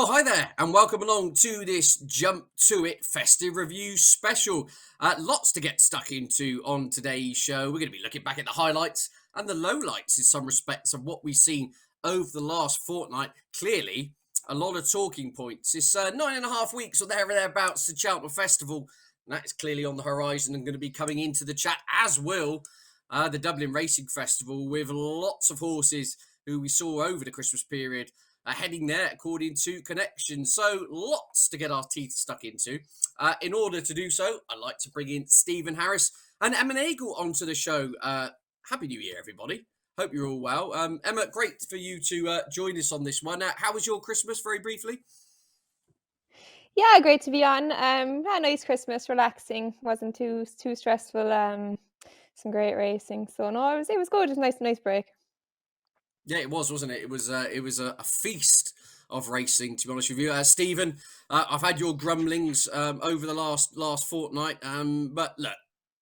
Well, hi there, and welcome along to this Jump to It Festive Review special. Lots to get stuck into on today's show. We're going to be looking back at the highlights and the lowlights in some respects of what we've seen over the last fortnight. Clearly, a lot of talking points. It's 9.5 weeks or thereabouts to Cheltenham Festival. And that is clearly on the horizon and going to be coming into the chat, as will the Dublin Racing Festival, with lots of horses who we saw over the Christmas period heading there according to connections. So lots to get our teeth stuck into. In order to do so, I'd like to bring in Stephen Harris and Emma Nagle onto the show. Happy New Year, everybody. Hope you're all well. Emma, great for you to join us on this one. How was your Christmas, very briefly? Yeah, great to be on. Yeah, nice Christmas, relaxing. Wasn't too stressful. Some great racing. So no, it was good. It was nice break. Yeah, it was, wasn't it? It was a feast of racing, to be honest with you. Stephen, I've had your grumblings over the last fortnight, but look,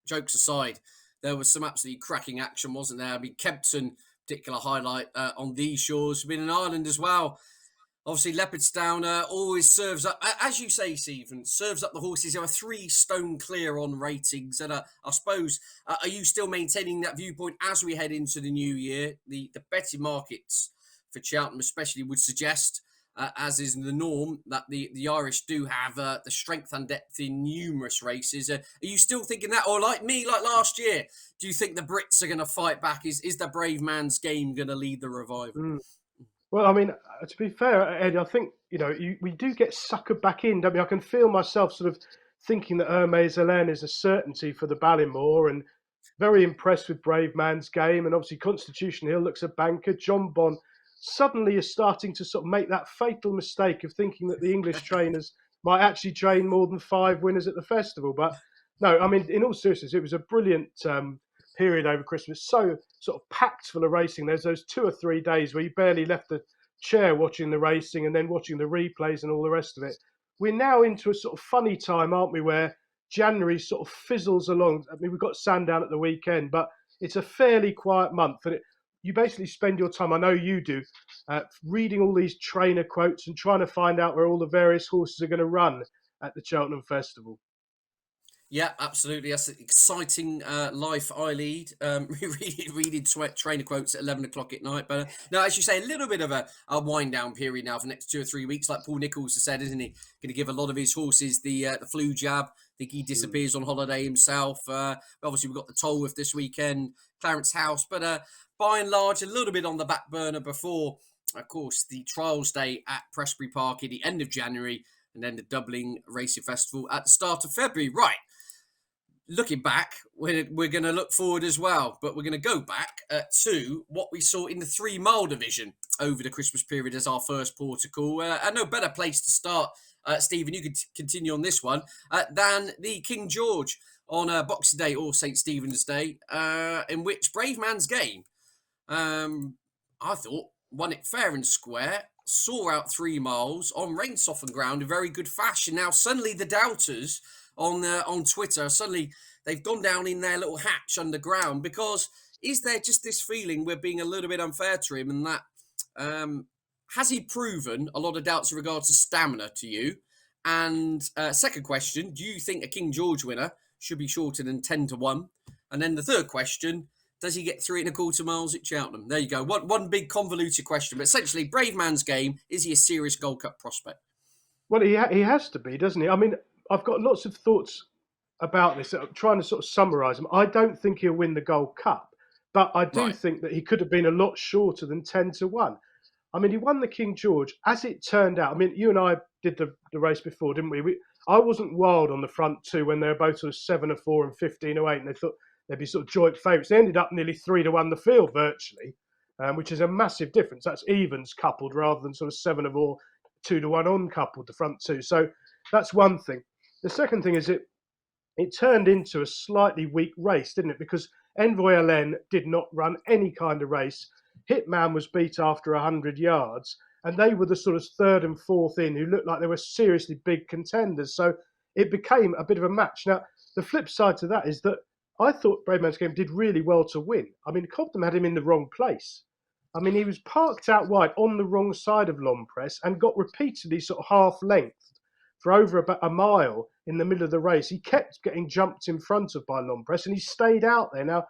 jokes aside, there was some absolutely cracking action, wasn't there? I mean, Kempton, particular highlight on these shores. Been in Ireland as well. Obviously, Leopardstown always serves up, as you say, Stephen, serves up the horses who are 3 stone clear on ratings. And I suppose, are you still maintaining that viewpoint as we head into the new year? The betting markets for Cheltenham especially would suggest, as is the norm, that the Irish do have the strength and depth in numerous races. Are you still thinking that? Or like me, like last year, do you think the Brits are going to fight back? Is the brave man's game going to lead the revival? Mm. Well, I mean, to be fair, Ed, I think we do get suckered back in. Don't we? I can feel myself sort of thinking that Hermes Hélène is a certainty for the Ballymore, and very impressed with Brave Man's Game, and obviously Constitution Hill looks a banker. John Bon suddenly is starting to sort of make that fatal mistake of thinking that the English trainers might actually train more than 5 winners at the festival. But no, I mean, in all seriousness, it was a brilliant period over Christmas, so sort of packed full of racing. There's those 2 or 3 days where you barely left the chair watching the racing and then watching the replays and all the rest of it. We're now into a sort of funny time, aren't we, where January sort of fizzles along. I mean, we've got Sandown at the weekend, but it's a fairly quiet month. And you basically spend your time, I know you do, reading all these trainer quotes and trying to find out where all the various horses are going to run at the Cheltenham Festival. Yeah, absolutely. That's an exciting life I lead. Reading trainer quotes at 11 o'clock at night. But no, as you say, a little bit of a wind down period now for the next 2 or 3 weeks. Like Paul Nicholls has said, isn't he? Going to give a lot of his horses the flu jab. I think he disappears on holiday himself. Obviously, we've got the Tolworth this weekend, Clarence House. But by and large, a little bit on the back burner before, of course, the Trials Day at Prestbury Park at the end of January. And then the Dublin Racing Festival at the start of February. Right. Looking back, we're going to look forward as well, but we're going to go back to what we saw in the 3 mile division over the Christmas period as our first port of call. And no better place to start, Stephen, you could continue on this one, than the King George on Boxing Day or St. Stephen's Day, in which Brave Man's Game, I thought, won it fair and square, saw out 3 miles on rain-softened ground in very good fashion. Now, suddenly the doubters on Twitter, suddenly they've gone down in their little hatch underground, because is there just this feeling we're being a little bit unfair to him, and that has he proven a lot of doubts in regards to stamina to you? And second question, do you think a King George winner should be shorter than 10-1? And then the third question, does he get 3.25 miles at Cheltenham? There you go. One big convoluted question, but essentially, Brave Man's Game, is he a serious Gold Cup prospect? Well, he has to be, doesn't he? I mean, I've got lots of thoughts about this. I'm trying to sort of summarise them. I don't think he'll win the Gold Cup, but I do think that he could have been a lot shorter than 10-1. I mean, he won the King George. As it turned out, I mean, you and I did the race before, didn't we? I wasn't wild on the front 2 when they were both sort of 7-4 and 15-8, and they thought they'd be sort of joint favourites. They ended up nearly 3-1 the field virtually, which is a massive difference. That's evens coupled rather than sort of 7-4, 2-1 on coupled, the front 2. So that's one thing. The second thing is it turned into a slightly weak race, didn't it? Because Envoy Hélène did not run any kind of race. Hitman was beat after 100 yards, and they were the sort of 3rd and 4th in who looked like they were seriously big contenders. So it became a bit of a match. Now, the flip side to that is that I thought Brave Man's Game did really well to win. I mean, Cobham had him in the wrong place. I mean, he was parked out wide on the wrong side of Lompress and got repeatedly sort of half length for over about a mile in the middle of the race. He kept getting jumped in front of by Lompress, and he stayed out there. Now,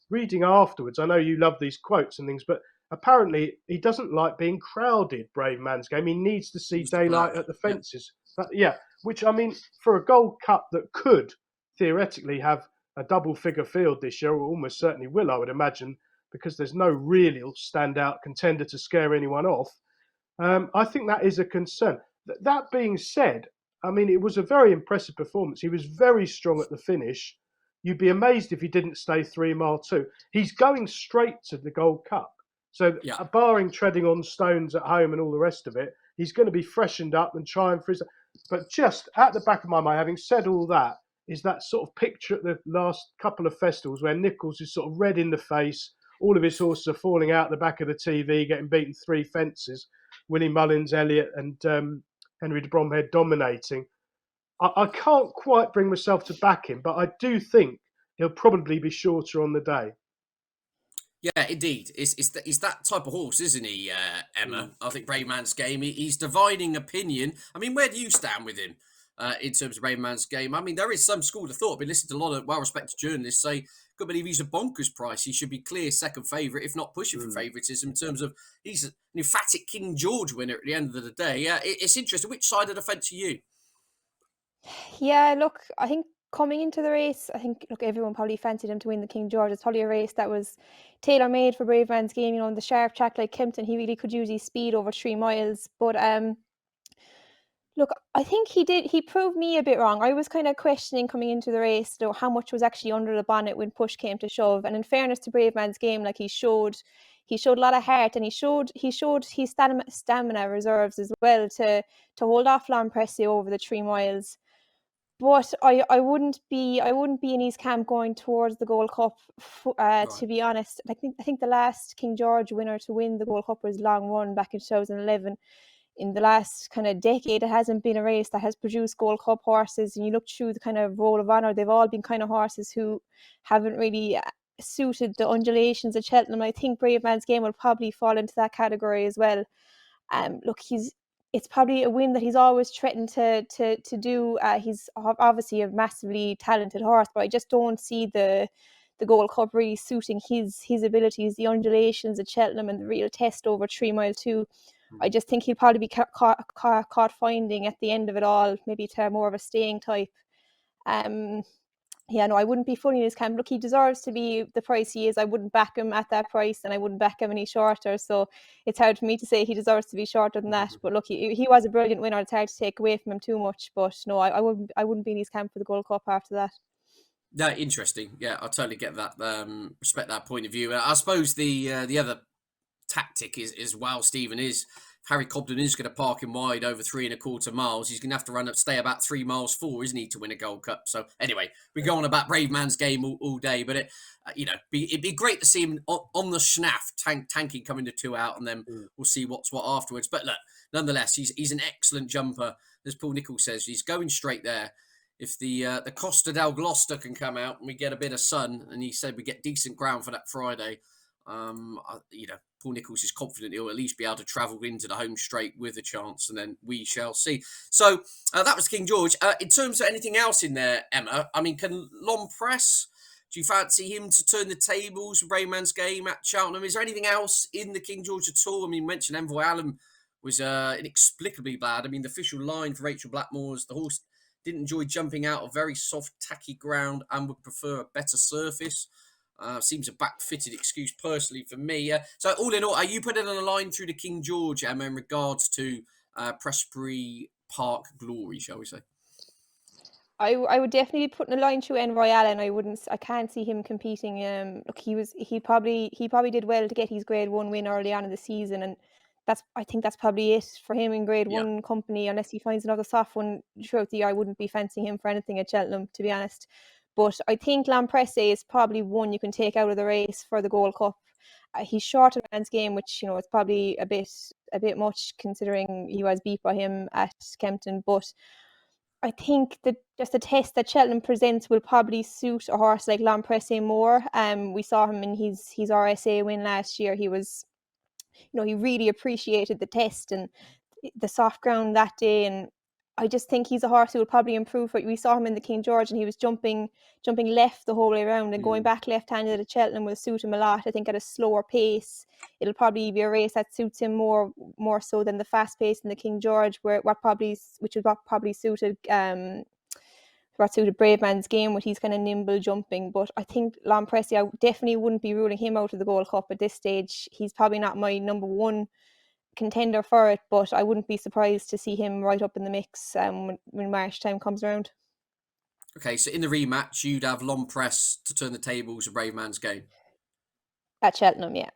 reading afterwards, I know you love these quotes and things, but apparently he doesn't like being crowded, Brave Man's Game. He needs to see He's the daylight black. at the fences. But, yeah, which, I mean, for a Gold Cup that could theoretically have a double figure field this year, or almost certainly will, I would imagine, because there's no real standout contender to scare anyone off. I think that is a concern. That being said, I mean, it was a very impressive performance. He was very strong at the finish. You'd be amazed if he didn't stay 3 mile too. He's going straight to the Gold Cup. So, Yeah. barring treading on stones at home and all the rest of it, he's going to be freshened up and trying for his. But just at the back of my mind, having said all that, is that sort of picture at the last couple of festivals where Nichols is sort of red in the face. All of his horses are falling out the back of the TV, getting beaten 3 fences. Willie Mullins, Elliott, and Henry de Bromhead dominating. I can't quite bring myself to back him, but I do think he'll probably be shorter on the day. Yeah, indeed. He's that type of horse, isn't he, Emma? I think Brave Man's Game, he's dividing opinion. I mean, where do you stand with him in terms of Brave Man's Game? I mean, there is some school of thought. I've been listening to a lot of well-respected journalists say, couldn't believe he's a bonkers price. He should be clear second favourite, if not pushing for favouritism in terms of he's an emphatic King George winner at the end of the day. It's interesting. Which side of the fence are you? Yeah, look, I think coming into the race, I think everyone probably fancied him to win the King George. It's probably a race that was tailor made for Brave Man's Game. In the sharp track like Kempton, he really could use his speed over 3 miles. But look, I think he proved me a bit wrong. I was kind of questioning coming into the race, how much was actually under the bonnet when push came to shove. And in fairness to Brave Man's Game, like he showed a lot of heart, and he showed his stamina reserves as well to hold off Lampresse over the 3 miles. But I wouldn't be in his camp going towards the Gold Cup. Right. To be honest, I think the last King George winner to win the Gold Cup was Long Run back in 2011. In the last kind of decade, it hasn't been a race that has produced Gold Cup horses. And you look through the kind of roll of honour, they've all been kind of horses who haven't really suited the undulations at Cheltenham. I think Brave Man's Game will probably fall into that category as well. Look, it's probably a win that he's always threatened to do. He's obviously a massively talented horse, but I just don't see the Gold Cup really suiting his abilities. The undulations at Cheltenham and the real test over 3 mile 2. I just think he'll probably be caught finding at the end of it all, maybe to more of a staying type. Yeah, no, I wouldn't be fully in his camp. Look, he deserves to be the price he is. I wouldn't back him at that price, and I wouldn't back him any shorter. So it's hard for me to say he deserves to be shorter than that. But look, he was a brilliant winner. It's hard to take away from him too much. But no, I wouldn't be in his camp for the Gold Cup after that. No, interesting. Yeah, I totally get that. Respect that point of view. I suppose the other tactic is while Stephen is Harry Cobden is going to park him wide over 3.25 miles. He's going to have to stay about 3 miles 4, isn't he, to win a Gold Cup? So anyway, we go on about Brave Man's Game all day, but it'd be great to see him on the schnaff, tanking coming to 2 out, and then we'll see what's what afterwards. But look, nonetheless, he's an excellent jumper, as Paul Nichols says. He's going straight there. If the Costa del Gloucester can come out and we get a bit of sun, and he said we get decent ground for that Friday, Paul Nichols is confident he'll at least be able to travel into the home straight with a chance, and then we shall see. So that was King George. In terms of anything else in there, Emma, I mean, can Lompress, do you fancy him to turn the tables for Brave Man's Game at Cheltenham? Is there anything else in the King George at all? I mean, you mentioned Envoy Allen was inexplicably bad. I mean, the official line for Rachel Blackmore's the horse didn't enjoy jumping out of very soft, tacky ground and would prefer a better surface. Seems a back-fitted excuse personally for me. So all in all, are you putting on a line through the King George, Emma, in regards to Prestbury Park glory, shall we say? I would definitely be putting a line through Envoy Allen. I can't see him competing. Look, he probably did well to get his Grade 1 win early on in the season, and I think that's probably it for him in Grade 1 company. Unless he finds another soft one throughout the year, I wouldn't be fancying him for anything at Cheltenham, to be honest. But I think Lampresse is probably one you can take out of the race for the Gold Cup. He's short of Man's Game, which it's probably a bit much considering he was beat by him at Kempton. But I think that just the test that Cheltenham presents will probably suit a horse like Lampresse more. We saw him in his RSA win last year. He was he really appreciated the test and the soft ground that day. And I just think he's a horse who will probably improve. We saw him in the King George, and he was jumping left the whole way around, and going back left-handed at Cheltenham will suit him a lot. I think at a slower pace, it'll probably be a race that suits him more so than the fast pace in the King George, which is what probably suited Brave Man's Game, with he's kind of nimble jumping. But I think Lompresti, I definitely wouldn't be ruling him out of the Gold Cup at this stage. He's probably not my number one contender for it, but I wouldn't be surprised to see him right up in the mix when March time comes around. Okay, so in the rematch, you'd have Lompress to turn the tables of Brave Man's Game. At Cheltenham, yeah.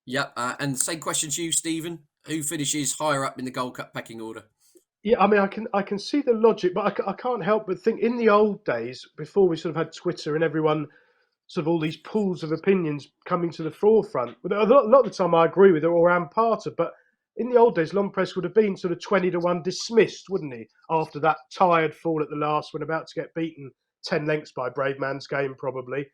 Yep, and same question to you, Stephen. Who finishes higher up in the Gold Cup pecking order? Yeah, I mean, I can see the logic, but I can't help but think in the old days, before we sort of had Twitter and everyone, sort of all these pools of opinions coming to the forefront. But a lot of the time I agree with it or am part of, but in the old days, Lompress would have been sort of 20-1 dismissed, wouldn't he? After that tired fall at the last when about to get beaten 10 lengths by Brave Man's Game, probably.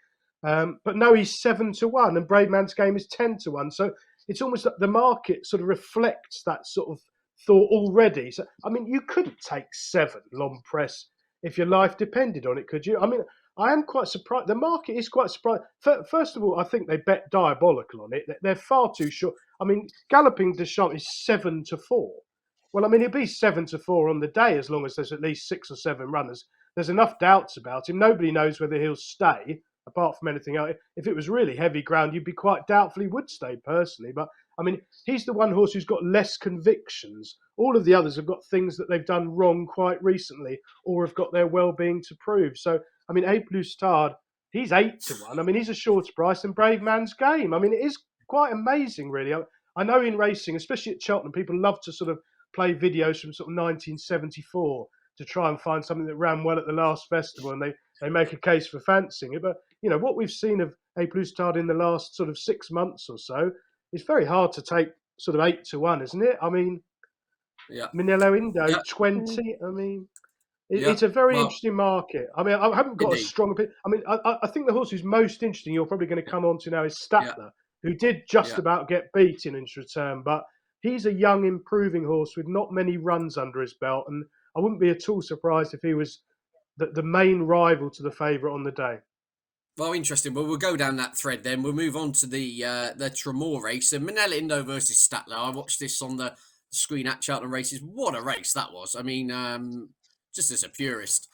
But no, he's 7-1 and Brave Man's Game is 10-1. So it's almost like the market sort of reflects that sort of thought already. So, I mean, you couldn't take 7 Lompress if your life depended on it, could you? I mean, I am quite surprised. The market is quite surprised. First of all, I think they bet diabolical on it. They're far too short. I mean, Galloping Deschamps is 7-4. Well, I mean, it'd be 7-4 on the day as long as there's at least 6 or 7 runners. There's enough doubts about him. Nobody knows whether he'll stay, apart from anything else. If it was really heavy ground, you'd be quite doubtful he would stay personally. But I mean, he's the one horse who's got less convictions. All of the others have got things that they've done wrong quite recently, or have got their well-being to prove. So, I mean, A Plus Tard, he's 8-1. I mean, he's a shorter price than Brave Man's Game. I mean, it is quite amazing, really. I know in racing, especially at Cheltenham, people love to sort of play videos from sort of 1974 to try and find something that ran well at the last festival, and they make a case for fancying it. But, you know, what we've seen of A Plus Tard in the last sort of 6 months or so, it's very hard to take sort of 8-1, isn't it? I mean, Minello Indo, 20. I mean, it's a very interesting market. I mean, I haven't got a strong opinion. I mean, I think the horse who's most interesting, you're probably going to come on to now, is Statler, who did just about get beaten in his return. But he's a young, improving horse with not many runs under his belt. And I wouldn't be at all surprised if he was the main rival to the favourite on the day. Well, interesting. Well, we'll go down that thread then. We'll move on to the Tramore race. And Minello Indo versus Statler. I watched this on the screen at Cheltenham Races. What a race that was. I mean, just as a purist,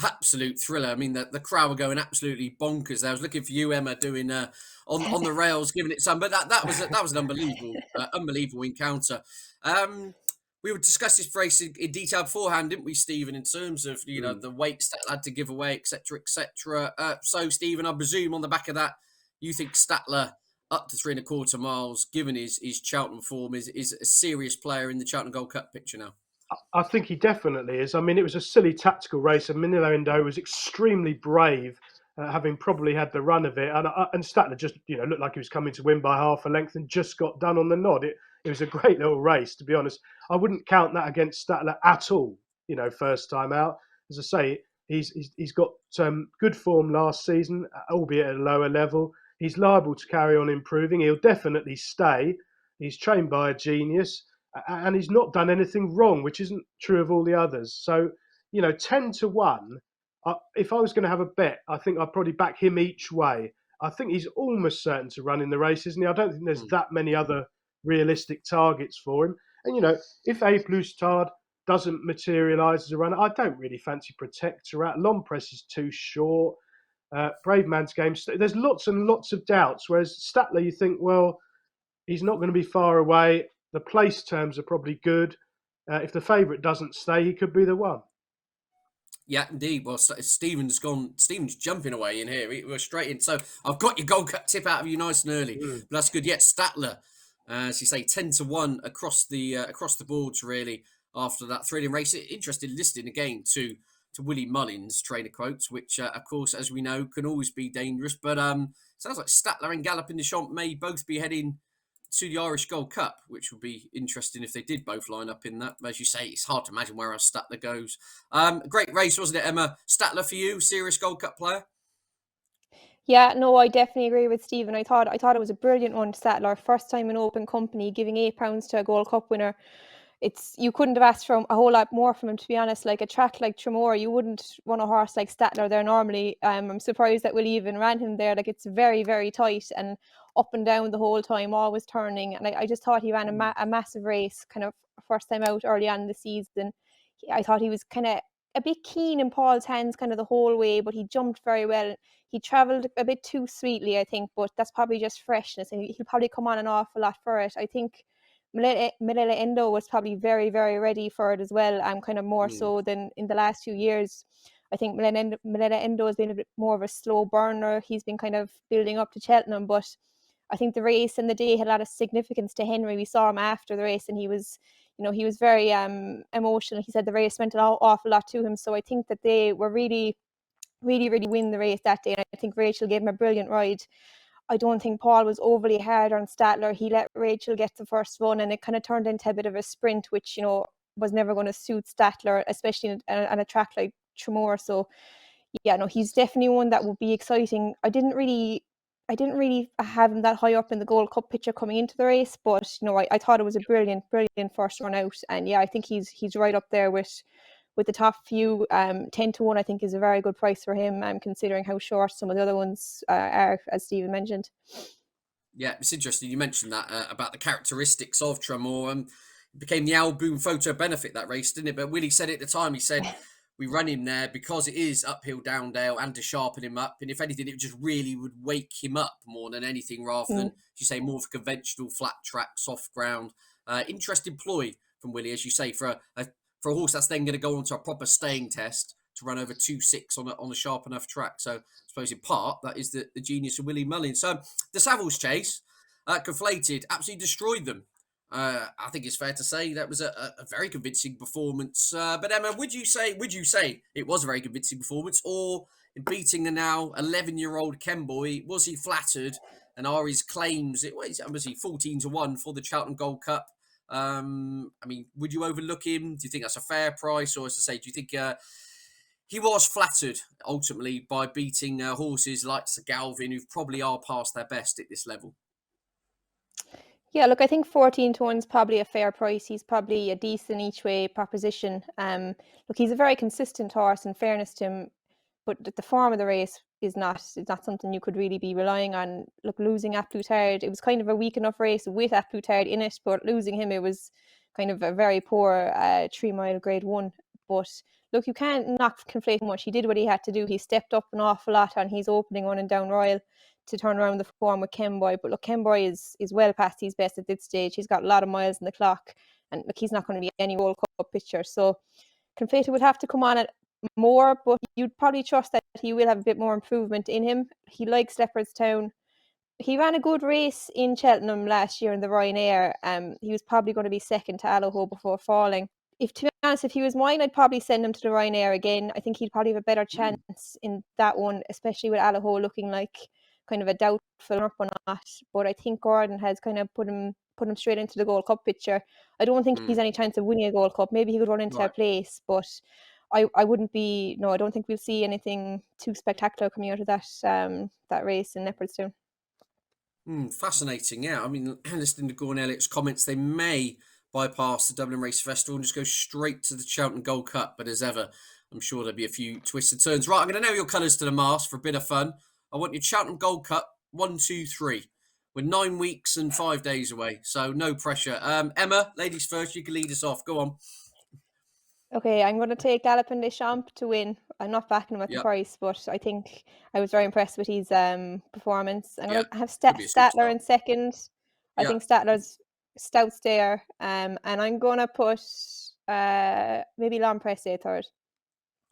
absolute thriller. I mean, the crowd were going absolutely bonkers. I was looking for you, Emma, doing on the rails, giving it some. But that was an unbelievable encounter. We would discuss this race in detail beforehand, didn't we, Stephen, in terms of, you know, the weights that had to give away, etc., etc. So, Stephen, I presume on the back of that, you think Statler up to 3.25 miles, given his Cheltenham form, is a serious player in the Cheltenham Gold Cup picture now? I think he definitely is. I mean, it was a silly tactical race, and Minello Indo was extremely brave, having probably had the run of it. And Statler just, you know, looked like he was coming to win by half a length and just got done on the nod. It was a great little race, to be honest. I wouldn't count that against Statler at all, you know, first time out. As I say, he's got good form last season, albeit at a lower level. He's liable to carry on improving. He'll definitely stay. He's trained by a genius, and he's not done anything wrong, which isn't true of all the others. So, you know, 10-1, if I was going to have a bet, I think I'd probably back him each way. I think he's almost certain to run in the race, isn't he? I don't think there's that many other realistic targets for him. And, you know, if A Plus Tard doesn't materialise as a runner, I don't really fancy Protectorat. Lompress is too short. Brave Man's Game, there's lots and lots of doubts. Whereas Statler, you think, well, he's not going to be far away. The place terms are probably good. If the favourite doesn't stay, he could be the one. Yeah, indeed. Well, Stephen's jumping away in here. We're straight in. So I've got your Gold Cup tip out of you nice and early. But that's good. Yeah, Statler, as you say, 10-1 across the boards, really, after that thrilling race. Interesting listing again to Willie Mullins trainer quotes, which, of course, as we know, can always be dangerous. But sounds like Statler and Galloping Deschamps may both be heading to the Irish Gold Cup, which would be interesting if they did both line up in that. But as you say, it's hard to imagine where else Statler goes. Great race, wasn't it, Emma? Statler for you, serious Gold Cup player? Yeah, no, I definitely agree with Stephen. I thought it was a brilliant one, Statler. First time in open company, giving £8 to a Gold Cup winner. You couldn't have asked for a whole lot more from him, to be honest. Like a track like Tramore, you wouldn't want a horse like Statler there normally. I'm surprised that Willie even ran him there. Like it's very, very tight and up and down the whole time, always turning. And I just thought he ran a massive race, kind of first time out early on in the season. I thought he was kind of a bit keen in Paul's hands kind of the whole way, but he jumped very well. He travelled a bit too sweetly, I think, but that's probably just freshness, and he'll probably come on an awful lot for it. I think Milena Endo was probably very, very ready for it as well, kind of more so than in the last few years. I think Milena Endo has been a bit more of a slow burner. He's been kind of building up to Cheltenham, but I think the race and the day had a lot of significance to Henry. We saw him after the race, and he was very emotional. He said the race meant an awful lot to him. So I think that they were really, really, really win the race that day. And I think Rachel gave him a brilliant ride. I don't think Paul was overly hard on Statler. He let Rachel get the first one, and it kind of turned into a bit of a sprint, which was never going to suit Statler, especially on a track like Tramore. So yeah, no, he's definitely one that would be exciting. I didn't really have him that high up in the Gold Cup picture coming into the race, but I thought it was a brilliant first run out, and yeah, I think he's right up there with the top few. 10-1, I think, is a very good price for him. Considering how short some of the other ones are, as Stephen mentioned. Yeah, it's interesting you mentioned that about the characteristics of Tramore. It became the Alboon photo benefit, that race, didn't it? But Willie said at the time, he said, we run him there because it is uphill, down dale, and to sharpen him up. And if anything, it just really would wake him up more than anything, rather than, as you say, more of a conventional flat track, soft ground. Interesting ploy from Willie, as you say, for a horse that's then going to go on to a proper staying test to run over 2.6 on a sharp enough track. So I suppose in part that is the genius of Willie Mullins. So the Savills Chase, conflated, absolutely destroyed them. I think it's fair to say that was a very convincing performance. But Emma, would you say it was a very convincing performance, or in beating the now 11-year-old Kenboy, was he flattered? And are his claims, was he 14-1 for the Cheltenham Gold Cup? I mean, would you overlook him? Do you think that's a fair price? Or, as I say, do you think he was flattered ultimately by beating horses like Sir Galvin, who probably are past their best at this level? Yeah, look, I think 14-1 is probably a fair price. He's probably a decent each way proposition. Look, he's a very consistent horse, in fairness to him, but the form of the race is not something you could really be relying on. Look, losing A Plus Tard, it was kind of a weak enough race with A Plus Tard in it, but losing him, it was kind of a very poor 3-mile Grade 1. But look, you can't not conflate much. He did what he had to do. He stepped up an awful lot on his opening run in Down Royal to turn around the form with Kenboy. But look, Kenboy is well past his best at this stage. He's got a lot of miles in the clock, and look, he's not going to be any World Cup picture. So Conflated would have to come on it more, but you'd probably trust that he will have a bit more improvement in him. He likes Leopardstown. He ran a good race in Cheltenham last year in the Ryanair. He was probably going to be second to Allaho before falling. To be honest, if he was mine, I'd probably send him to the Ryanair again. I think he'd probably have a better chance in that one, especially with Allaho looking like kind of a doubtful up or not. But I think Gordon has kind of put him straight into the Gold Cup picture. I don't think he's any chance of winning a Gold Cup. Maybe he could run into a place, but I wouldn't be. No, I don't think we'll see anything too spectacular coming out of that race in Leopardstown. Fascinating, yeah. I mean, listening to Gordon Elliott's comments, they may bypass the Dublin Race Festival and just go straight to the Cheltenham Gold Cup. But as ever, I'm sure there'll be a few twists and turns. Right, I'm going to nail your colours to the mast for a bit of fun. I want your Cheltenham Gold Cup 1, 2, 3. We're 9 weeks and 5 days away, so no pressure. Emma, ladies first, you can lead us off. Go on. Okay, I'm going to take Galopin Des Champs to win. I'm not backing him at the price, but I think I was very impressed with his performance. I'm going to have Statler in second. I think Statler's stout stare. And I'm going to put maybe L'Empresse third.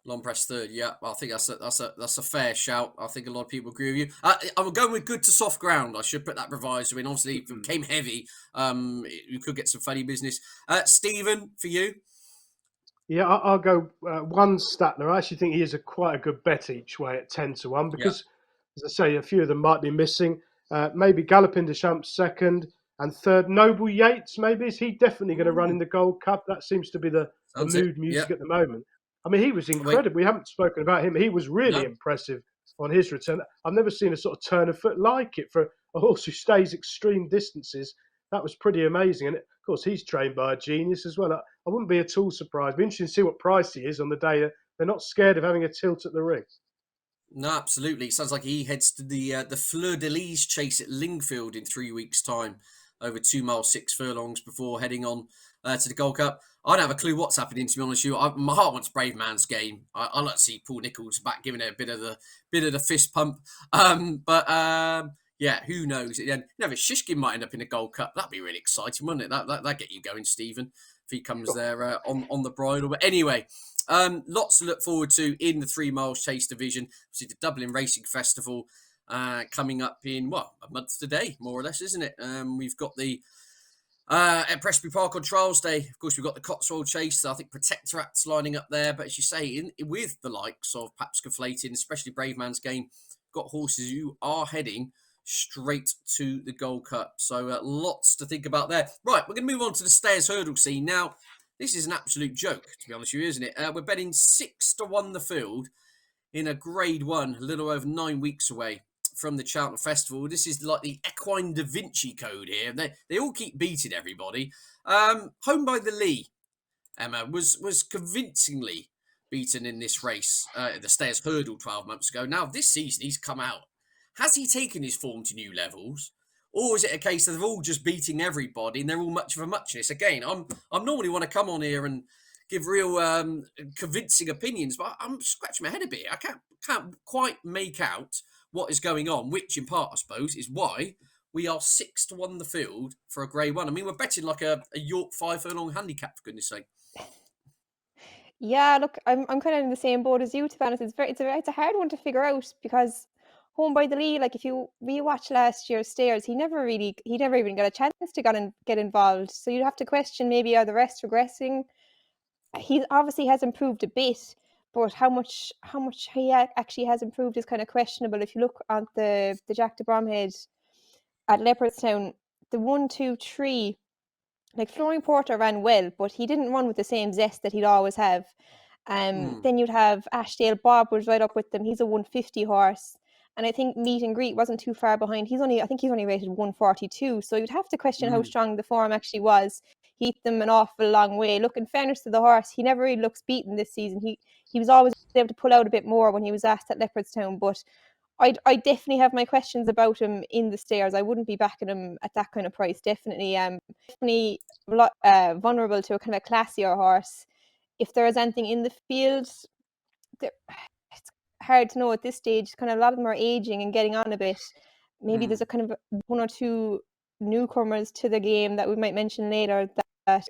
L'Empresse third, yeah. I think that's a fair shout. I think a lot of people agree with you. I'm going with good to soft ground. I should put that proviso in. Obviously, if it came heavy, you could get some funny business. Stephen, for you? Yeah, I'll go one Statler. I actually think he is quite a good bet each way at 10-1 because, as I say, a few of them might be missing. Maybe Galopin Des Champs second and third. Noble Yates, maybe. Is he definitely going to run in the Gold Cup? That seems to be the mood music at the moment. I mean, he was incredible. We haven't spoken about him. He was really impressive on his return. I've never seen a sort of turn of foot like it for a horse who stays extreme distances. That was pretty amazing. And of course, he's trained by a genius as well. I wouldn't be at all surprised. It'd be interesting to see what price he is on the day. They're not scared of having a tilt at the ring. No, absolutely. Sounds like he heads to the Fleur de Lis chase at Lingfield in 3 weeks' time, over 2 miles 6 furlongs before heading on to the Gold Cup. I don't have a clue what's happening, to be honest with you. My heart wants Brave Man's Game. I like to see Paul Nicholls back, giving it a bit of the fist pump. Yeah, who knows? If Shishkin might end up in a Gold Cup, that'd be really exciting, wouldn't it? That get you going, Stephen, if he comes there on the bridle. But anyway. Lots to look forward to in the 3 miles chase division. Obviously, the Dublin Racing Festival coming up in, a month today, more or less, isn't it? We've got the at Presby Park on Trials Day. Of course, we've got the Cotswold Chase. I think Protectorate's lining up there. But as you say, with the likes of perhaps Conflating, especially Brave Man's Game, got horses who are heading straight to the Gold Cup. So lots to think about there. Right, we're going to move on to the Stayers Hurdle scene now. This is an absolute joke, to be honest with you, isn't it? We're betting 6-1 the field in a Grade 1, a little over 9 weeks away from the Cheltenham Festival. This is like the Equine Da Vinci Code here. They all keep beating everybody. Home by the Lee, Emma, was convincingly beaten in this race, the Stayers Hurdle 12 months ago. Now, this season, he's come out. Has he taken his form to new levels? Or is it a case that they're all just beating everybody and they're all much of a muchness? Again, I'm normally want to come on here and give real convincing opinions, but I'm scratching my head a bit. I can't quite make out what is going on, which in part, I suppose, is why we are 6-1 the field for a Grade 1. I mean, we're betting like a York 5 furlong handicap, for goodness sake. Yeah, look, I'm kind of in the same boat as you, to be honest. It's a hard one to figure out, because Home by the Lee, like if you rewatch last year's Stayers, he never even got a chance to get involved. So you'd have to question, maybe, are the rest regressing? He obviously has improved a bit, but how much he actually has improved is kind of questionable. If you look at the Jack de Bromhead at Leopardstown, the 1, 2, 3, like Flooring Porter ran well, but he didn't run with the same zest that he'd always have. Then you'd have Ashdale Bob was right up with them. He's a 150 horse. And I think Meet and Greet wasn't too far behind. I think he's only rated 142. So you'd have to question how strong the form actually was. He beat them an awful long way. Look, in fairness to the horse, he never really looks beaten this season. He was always able to pull out a bit more when he was asked at Leopardstown. But I definitely have my questions about him in the Stayers. I wouldn't be backing him at that kind of price. Definitely vulnerable to a kind of a classier horse. If there is anything in the field, it's hard to know at this stage. Kind of a lot of them are aging and getting on a bit. Maybe there's a kind of 1 or 2 newcomers to the game that we might mention later that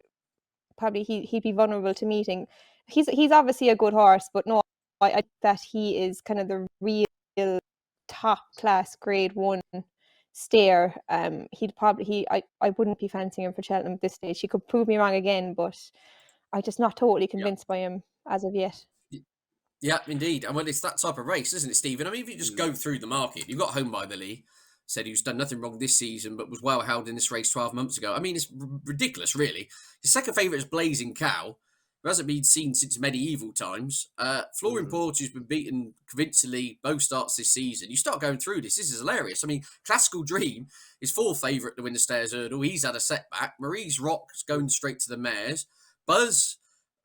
probably he'd be vulnerable to meeting. He's obviously a good horse, but no, I think that he is kind of the real top class Grade 1 stayer. I wouldn't be fancying him for Cheltenham at this stage. He could prove me wrong again, but I'm just not totally convinced by him as of yet. Yeah, indeed. And well, it's that type of race, isn't it, Stephen? I mean, if you just go through the market, you've got Home by the Lee, said he's done nothing wrong this season, but was well held in this race 12 months ago. I mean, it's ridiculous, really. His second favourite is Blazing Cow, who hasn't been seen since medieval times. Flooring Porter's been beaten convincingly both starts this season. You start going through this is hilarious. I mean, Classical Dream is 4th favourite to win the Stayers Hurdle. He's had a setback. Marie's Rock's going straight to the mares. Buzz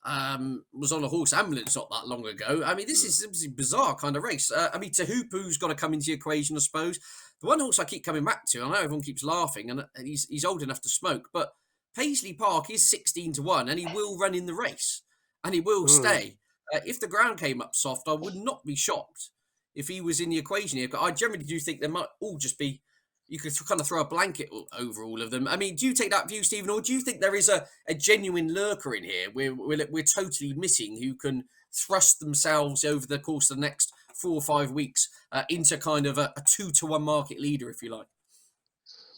was on a horse ambulance not that long ago. I mean, this is a bizarre kind of race. I mean, Tahupu's got to come into the equation, I suppose. The one horse I keep coming back to, I know everyone keeps laughing, and he's old enough to smoke, but Paisley Park is 16-1, and he will run in the race, and he will stay. If the ground came up soft, I would not be shocked if he was in the equation here. But I generally do think they might all just be, you could kind of throw a blanket over all of them. I mean, do you take that view, Stephen, or do you think there is a genuine lurker in here we're totally missing who can thrust themselves over the course of the next 4 or 5 weeks into kind of a 2-1 market leader, if you like?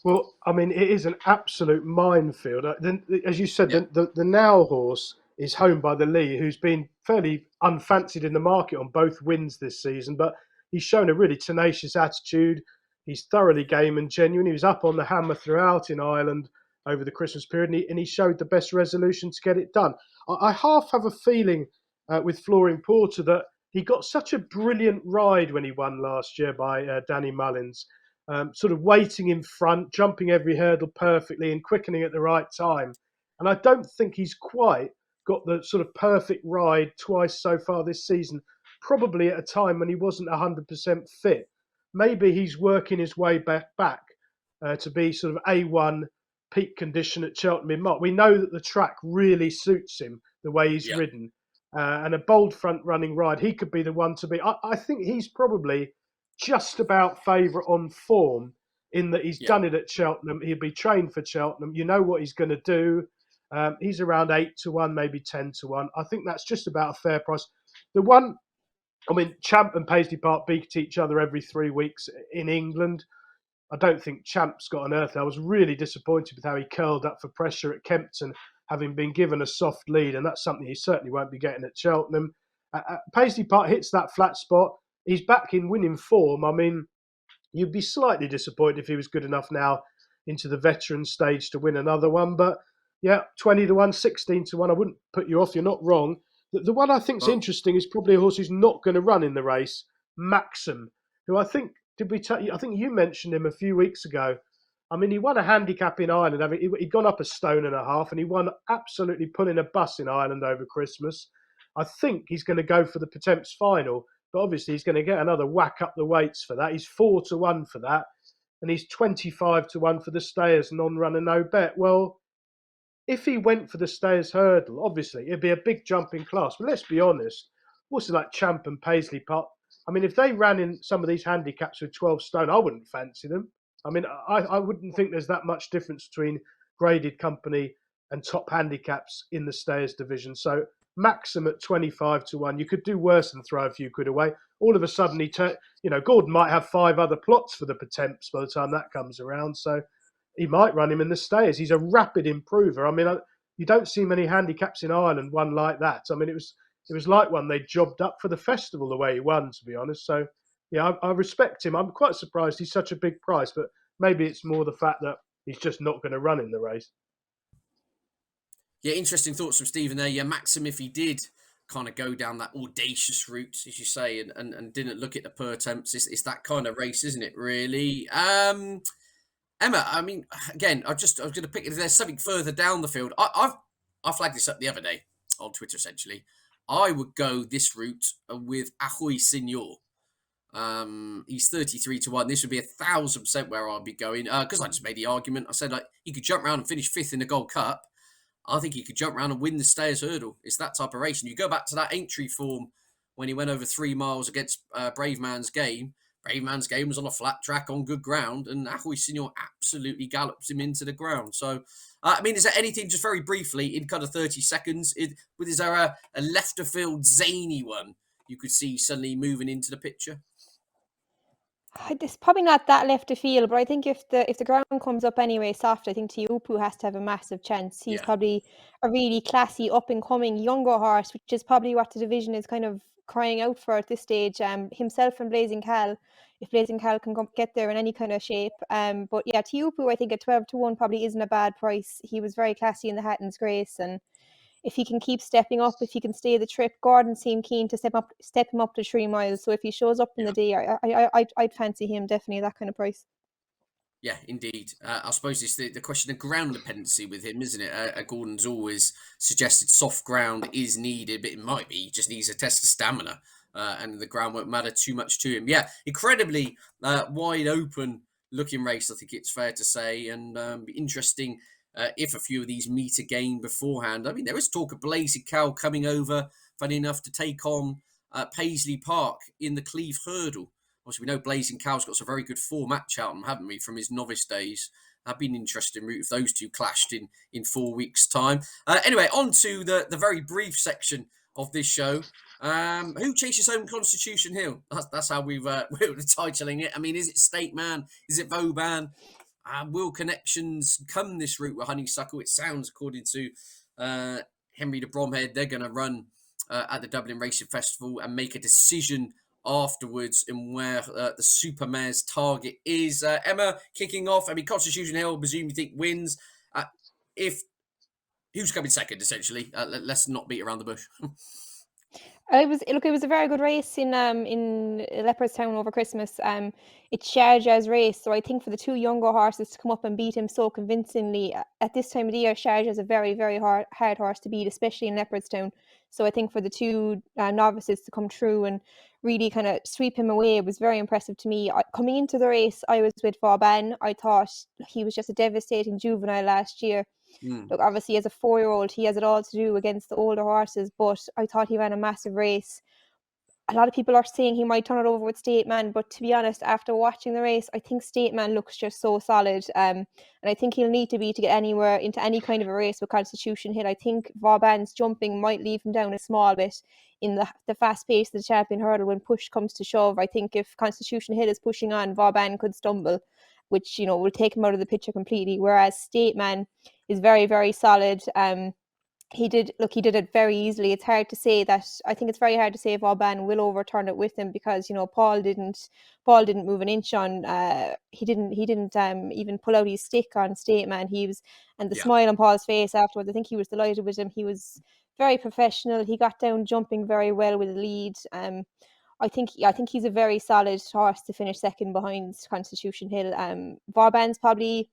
Well, I mean, it is an absolute minefield. Then, as you said, the Now horse is Home by the Lee, who's been fairly unfancied in the market on both wins this season, but he's shown a really tenacious attitude. He's thoroughly game and genuine. He was up on the hammer throughout in Ireland over the Christmas period, and he showed the best resolution to get it done. I half have a feeling with Flooring Porter that he got such a brilliant ride when he won last year by Danny Mullins, sort of waiting in front, jumping every hurdle perfectly and quickening at the right time. And I don't think he's quite got the sort of perfect ride twice so far this season, probably at a time when he wasn't 100% fit. Maybe he's working his way back to be sort of A1 peak condition at Cheltenham in March. We know that the track really suits him, the way he's Yeah. ridden. And a bold front running ride, he could be the one to be. I think he's probably just about favourite on form in that he's done it at Cheltenham. He'll be trained for Cheltenham. You know what he's going to do. He's around 8-1, maybe 10-1. I think that's just about a fair price. The one, I mean, Champ and Paisley Park beat each other every 3 weeks in England. I don't think Champ's got an earthly. I was really disappointed with how he curled up for pressure at Kempton, having been given a soft lead, and that's something he certainly won't be getting at Cheltenham. Paisley Park hits that flat spot. He's back in winning form. I mean, you'd be slightly disappointed if he was good enough now into the veteran stage to win another one. But yeah, 20-1, 16-1. I wouldn't put you off. You're not wrong. The one I think's interesting is probably a horse who's not going to run in the race, Maxim, who I think, did we tell you? I think you mentioned him a few weeks ago. I mean, he won a handicap in Ireland. He'd gone up a stone and a half, and he won absolutely pulling a bus in Ireland over Christmas. I think he's going to go for the Potemps final, but obviously he's going to get another whack up the weights for that. He's 4-1 for that, and he's 25-1 for the Stayers non-runner no bet. Well, if he went for the Stayers hurdle, obviously it'd be a big jump in class. But let's be honest, what's it like Champ and Paisley Park? I mean, if they ran in some of these handicaps with 12 stone, I wouldn't fancy them. I mean, I wouldn't think there's that much difference between graded company and top handicaps in the Stayers division. So Maxim at 25-1, you could do worse than throw a few quid away. All of a sudden, Gordon might have 5 other plots for the Potemps by the time that comes around. So he might run him in the Stayers. He's a rapid improver. I mean, you don't see many handicaps in Ireland, one like that. I mean, it was like one they jobbed up for the festival the way he won, to be honest. So, yeah, I respect him. I'm quite surprised he's such a big price, but maybe it's more the fact that he's just not going to run in the race. Yeah, interesting thoughts from Stephen there. Yeah, Maxim, if he did kind of go down that audacious route, as you say, and didn't look at the per temps, it's that kind of race, isn't it, really? Emma, I mean, again, I was going to pick it. There's something further down the field. I flagged this up the other day on Twitter, essentially. I would go this route with Ahoy Signor. He's 33-1. This would be 1,000% where I'd be going. Because I just made the argument. I said, like, he could jump around and finish 5th in the Gold Cup. I think he could jump around and win the Stayers hurdle. It's that type of race. And you go back to that entry form when he went over 3 miles against Brave Man's Game. Brave Man's Game was on a flat track on good ground, and Ahoy Signor absolutely gallops him into the ground. So, I mean, is there anything, just very briefly, in kind of 30 seconds, is there a left of field zany one you could see suddenly moving into the picture? It's probably not that left of field, but I think if the ground comes up anyway soft, I think Tiupu has to have a massive chance. He's probably a really classy, up and coming younger horse, which is probably what the division is kind of crying out for at this stage. Himself and Blazing Cal, if Blazing Cal can get there in any kind of shape. But yeah, Tiupu, I think at 12-1 probably isn't a bad price. He was very classy in the Hatton's Grace, and if he can keep stepping up, if he can stay the trip, Gordon seemed keen to step him up to 3 miles. So if he shows up in the day, I'd fancy him definitely at that kind of price. Yeah, indeed. I suppose it's the question of ground dependency with him, isn't it? Gordon's always suggested soft ground is needed, but it might be he just needs a test of stamina, and the ground won't matter too much to him. Yeah, incredibly wide open looking race, I think it's fair to say, and interesting. If a few of these meet again beforehand. I mean, there is talk of Blazing Cow coming over, funny enough, to take on Paisley Park in the Cleve Hurdle. Obviously, we know Blazing Cow's got some very good form at Cheltenham, haven't we, from his novice days. That'd be an interesting route if those two clashed in 4 weeks' time. Anyway, on to the very brief section of this show. Who chases home Constitution Hill? That's how we're titling it. I mean, is it State Man? Is it Vauban? Will connections come this route with Honeysuckle? It sounds, according to Henry de Bromhead, they're going to run at the Dublin Racing Festival and make a decision afterwards in where the Supermare's target is. Emma, kicking off. I mean, Constitution Hill, I presume you think wins. Who's coming second, essentially? Let's not beat around the bush. It was a very good race in Leopardstown over Christmas. It's Sharjah's race, so I think for the two younger horses to come up and beat him so convincingly at this time of the year, Sharjah is a very very hard horse to beat, especially in Leopardstown. So I think for the two novices to come through and really kind of sweep him away, it was very impressive to me. Coming into the race, I was with Vauban. I thought he was just a devastating juvenile last year. Mm. Look, obviously, as a 4-year-old, he has it all to do against the older horses, but I thought he ran a massive race. A lot of people are saying he might turn it over with State Man, but to be honest, after watching the race, I think State Man looks just so solid. And I think he'll need to be to get anywhere into any kind of a race with Constitution Hill. I think Vauban's jumping might leave him down a small bit in the fast pace of the champion hurdle when push comes to shove. I think if Constitution Hill is pushing on, Vauban could stumble, which will take him out of the picture completely. Whereas State Man is very, very solid. He did it very easily. It's hard to say that. I think it's very hard to say if Vauban will overturn it with him because Paul didn't move an inch on. He didn't even pull out his stick on State Man. And the Yeah. smile on Paul's face afterwards, I think he was delighted with him. He was very professional. He got down jumping very well with the lead. I think he's a very solid horse to finish second behind Constitution Hill. Vauban's probably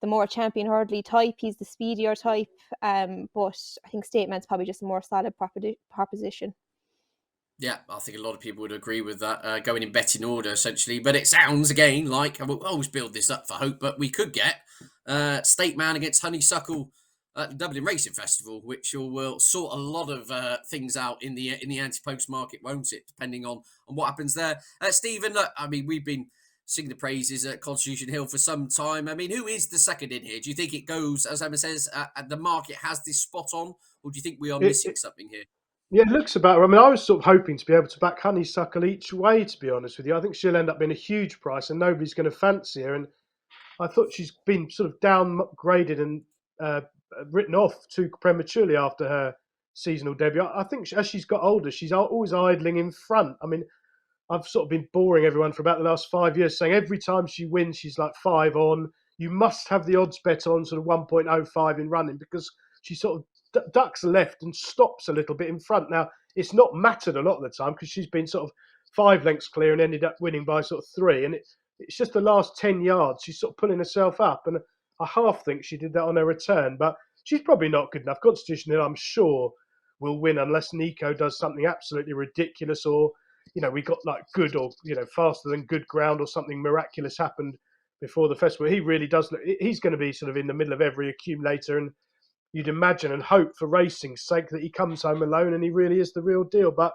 the more champion hurdly type. He's the speedier type, but I think State Man's probably just a more solid proposition. Yeah, I think a lot of people would agree with that, going in betting order, essentially. But it sounds, again, like, I will always build this up for hope, but we could get State Man against Honeysuckle at the Dublin Racing Festival, which will sort a lot of things out in the Antepost market, won't it, depending on what happens there. Stephen, look, I mean, we've been singing the praises at Constitution Hill for some time. I mean, who is the second in here? Do you think it goes, as Emma says, the market has this spot on, or do you think we are missing something here? Yeah, it looks about. I mean, I was sort of hoping to be able to back Honeysuckle each way, to be honest with you. I think she'll end up being a huge price and nobody's going to fancy her. And I thought she's been sort of downgraded and written off too prematurely after her seasonal debut. I think as she's got older, she's always idling in front. I mean, I've sort of been boring everyone for about the last 5 years, saying every time she wins, she's like 5 on. You must have the odds bet on sort of 1.05 in running because she sort of ducks left and stops a little bit in front. Now, it's not mattered a lot of the time because she's been sort of 5 lengths clear and ended up winning by sort of 3. And it's just the last 10 yards she's sort of pulling herself up. And I half think she did that on her return, but she's probably not good enough. Constitution Hill, I'm sure, will win unless Nico does something absolutely ridiculous or we got like good or faster than good ground or something miraculous happened before the festival. He really does look. He's going to be sort of in the middle of every accumulator, and you'd imagine and hope for racing's sake that he comes home alone and he really is the real deal. But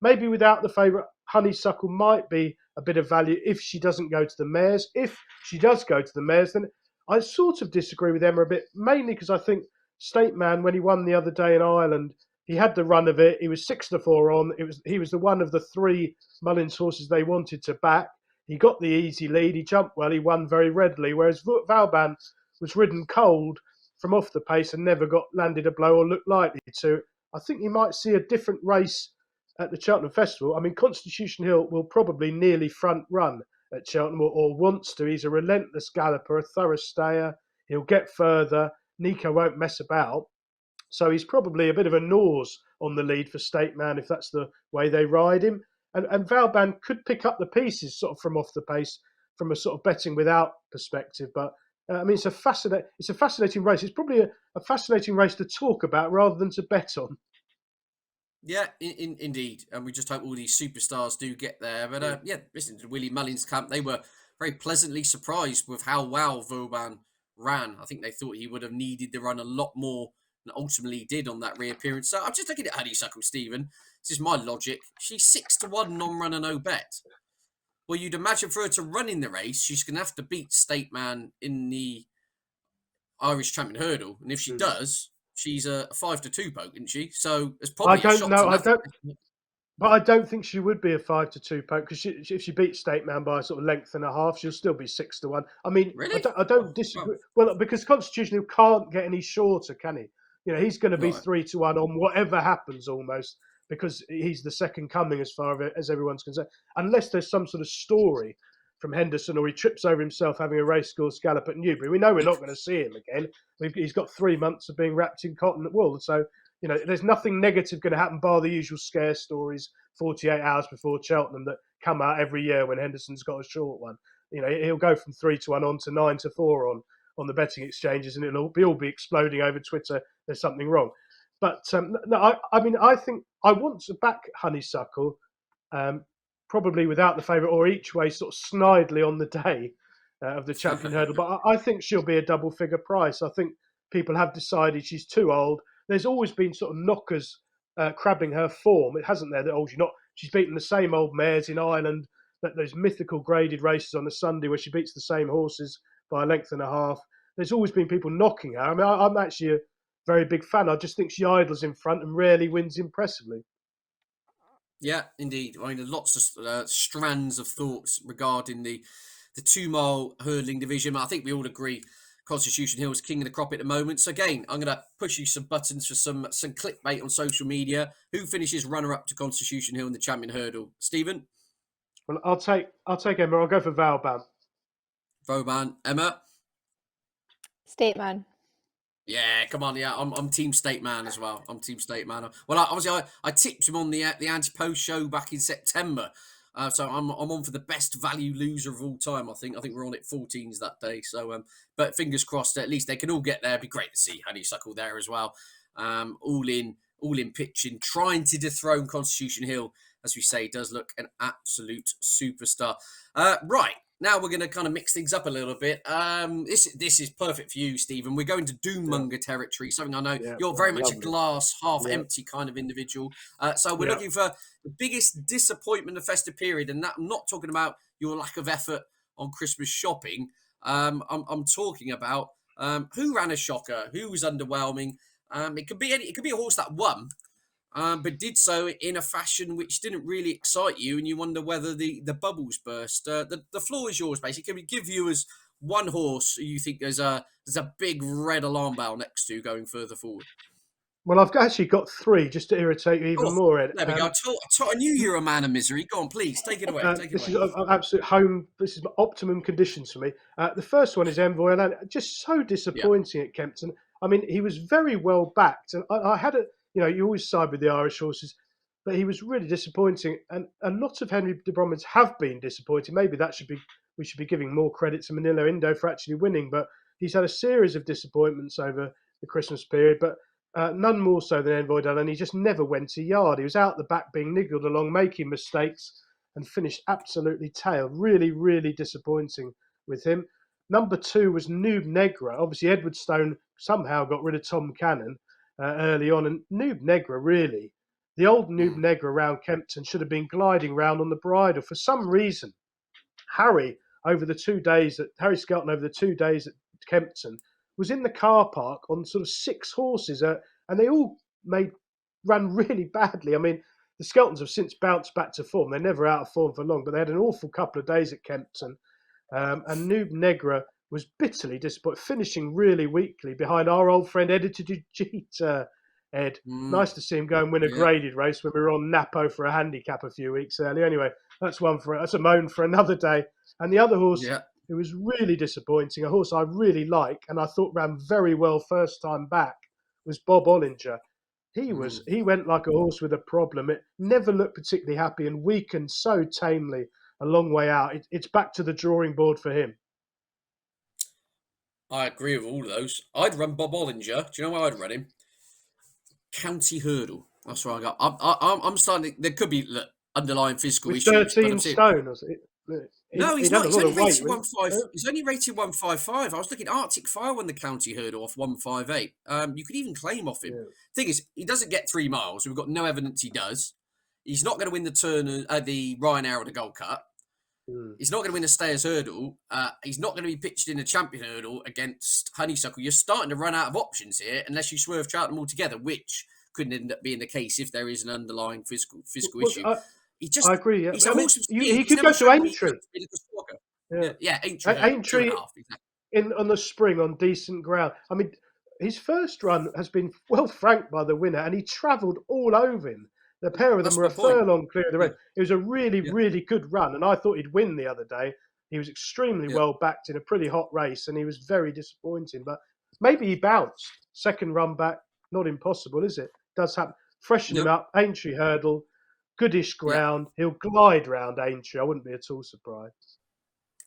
maybe without the favourite, Honeysuckle might be a bit of value if she doesn't go to the mares. If she does go to the mares, then I sort of disagree with Emma a bit, mainly because I think State Man, when he won the other day in Ireland, he had the run of it. He was 6-4 on. He was the one of the 3 Mullins horses they wanted to back. He got the easy lead. He jumped well. He won very readily. Whereas Vauban was ridden cold from off the pace and never landed a blow or looked likely to. I think you might see a different race at the Cheltenham Festival. I mean, Constitution Hill will probably nearly front run at Cheltenham or wants to. He's a relentless galloper, a thorough stayer. He'll get further. Nico won't mess about. So he's probably a bit of a nose on the lead for State Man if that's the way they ride him. And Vauban could pick up the pieces sort of from off the pace from a sort of betting without perspective. But I mean, it's a fascinating race. It's probably a fascinating race to talk about rather than to bet on. Yeah, indeed. And we just hope all these superstars do get there. But listening to Willie Mullins' camp, they were very pleasantly surprised with how well Vauban ran. I think they thought he would have needed to run a lot more and ultimately did on that reappearance. So I'm just looking at Honeysuckle, Stephen. This is my logic. She's 6-1 non-runner, no bet. Well, you'd imagine for her to run in the race, she's going to have to beat State Man in the Irish Champion Hurdle. And if she does, she's a 5-2 poke, isn't she? So it's probably I don't think she would be a 5-2 poke because if she beats State Man by a sort of length and a half, she'll still be 6-1. I mean, really? I don't disagree. Well, because Constitutional can't get any shorter, can he? He's going to be 3-1 on whatever happens almost because he's the second coming as far as everyone's concerned. Unless there's some sort of story from Henderson or he trips over himself having a race course gallop at Newbury. We know we're not going to see him again. He's got 3 months of being wrapped in cotton wool. So, there's nothing negative going to happen bar the usual scare stories 48 hours before Cheltenham that come out every year when Henderson's got a short one. He'll go from 3-1 on to 9-4 on the betting exchanges, and it'll all be exploding over Twitter. There's something wrong. But no, I think I want to back Honeysuckle, probably without the favourite or each way, sort of snidely on the day of the Champion Hurdle. But I think she'll be a double-figure price. I think people have decided she's too old. There's always been sort of knockers crabbing her form. It hasn't there that she's beaten the same old mares in Ireland. That those mythical graded races on a Sunday where she beats the same horses by a length and a half. There's always been people knocking her. I mean, I'm actually a very big fan. I just think she idles in front and rarely wins impressively. Yeah, indeed. I mean, there's lots of strands of thoughts regarding the 2 mile hurdling division. I think we all agree Constitution Hill is king of the crop at the moment. So again, I'm going to push you some buttons for some clickbait on social media. Who finishes runner-up to Constitution Hill in the Champion Hurdle? Stephen? Well, I'll take Emma. I'll go for Vauban. Vauban. Emma? State Man. Yeah, come on. Yeah, I'm Team State Man as well. I'm Team State Man. Well, obviously, I tipped him on the Antepost show back in September. So I'm on for the best value loser of all time. I think we're on at 14s that day. So, but fingers crossed. At least they can all get there. It'd be great to see Honeysuckle there as well. All in pitching, trying to dethrone Constitution Hill, as we say, does look an absolute superstar. Right. Now we're going to kind of mix things up a little bit. This is perfect for you, Stephen. We're going to Doommonger territory, something I know you're very much a glass half empty kind of individual. So we're looking for the biggest disappointment of festive period, and that I'm not talking about your lack of effort on Christmas shopping. I'm talking about who ran a shocker, who was underwhelming. It could be a horse that won. But did so in a fashion which didn't really excite you, and you wonder whether the bubbles burst. The floor is yours, basically. Can we give viewers one horse you think there's a big red alarm bell next to going further forward? Well, I've actually got 3 just to irritate you even more, Ed. There we go. I knew you were a man of misery. Go on, please. Take it away. This is absolute home. This is optimum conditions for me. The first one is Envoy Atlanta. Just so disappointing at Kempton. I mean, he was very well backed. And I had you always side with the Irish horses, but he was really disappointing. And a lot of Henry de Bromheads have been disappointing. Maybe we should be giving more credit to Manila Indo for actually winning. But he's had a series of disappointments over the Christmas period. But none more so than Envoy Dallin, and he just never went a yard. He was out the back being niggled along, making mistakes, and finished absolutely tailed. Really, really disappointing with him. Number 2 was Noob Negra. Obviously, Edward Stone somehow got rid of Tom Cannon early on, and Noob Negra, really, the old Noob Negra round Kempton should have been gliding round on the bridle. For some reason, Harry Skelton over the 2 days at Kempton was in the car park on sort of 6 horses, and they all ran really badly. I mean, the Skeltons have since bounced back to form. They're never out of form for long, but they had an awful couple of days at Kempton. And Noob Negra was bitterly disappointed, finishing really weakly behind our old friend Editor Jeter. Ed, nice to see him go and win a graded race when we were on Napo for a handicap a few weeks earlier. Anyway, that's a moan for another day. And the other horse, it was really disappointing. A horse I really like and I thought ran very well first time back was Bob Ollinger. He went like a horse with a problem. It never looked particularly happy and weakened so tamely a long way out. It's back to the drawing board for him. I agree with all of those. I'd run Bob Ollinger. Do you know why I'd run him? County Hurdle. That's where I got. I'm starting. There could be underlying physical with issues. 13 stone. No, he's not. He's only rated 1.5. He's only rated 155. I was looking. Arctic Fire won the County Hurdle off 158. You could even claim off him. Yeah. Thing is, he doesn't get 3 miles. So we've got no evidence he does. He's not going to win the Ryanair or the Gold Cup. He's not going to win the Stayers Hurdle. He's not going to be pitched in a Champion Hurdle against Honeysuckle. You're starting to run out of options here unless you swerve Cheltenham altogether, which could end up being the case if there is an underlying physical issue. I agree. Yeah. He's a horse of speed. He could go to Aintree. Aintree on the spring on decent ground. I mean, his first run has been well franked by the winner, and he travelled all over him. The pair of them were a furlong clear of the race. It was a really, really good run, and I thought he'd win the other day. He was extremely well backed in a pretty hot race, and he was very disappointing. But maybe he bounced. Second run back, not impossible, is it? does happen. Freshen him Yep. up, Aintree hurdle, goodish Yeah. ground. He'll glide round Aintree. I wouldn't be at all surprised.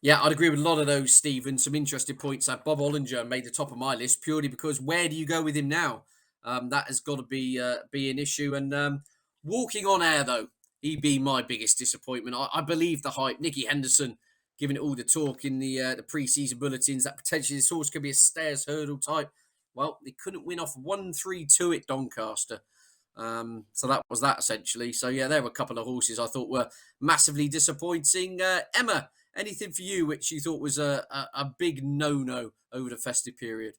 Yeah, I'd agree with a lot of those, Stephen. Some interesting points. Bob Ollinger made the top of my list purely because where do you go with him now? That has got to be an issue. And walking on air, though, he'd be my biggest disappointment. I believe the hype. Nicky Henderson giving it all the talk in the pre-season bulletins that potentially this horse could be a stairs hurdle type. Well, they couldn't win off 1-3-2 at Doncaster. So that was that essentially. So yeah, there were a couple of horses I thought were massively disappointing. Emma, anything for you which you thought was a big no-no over the festive period?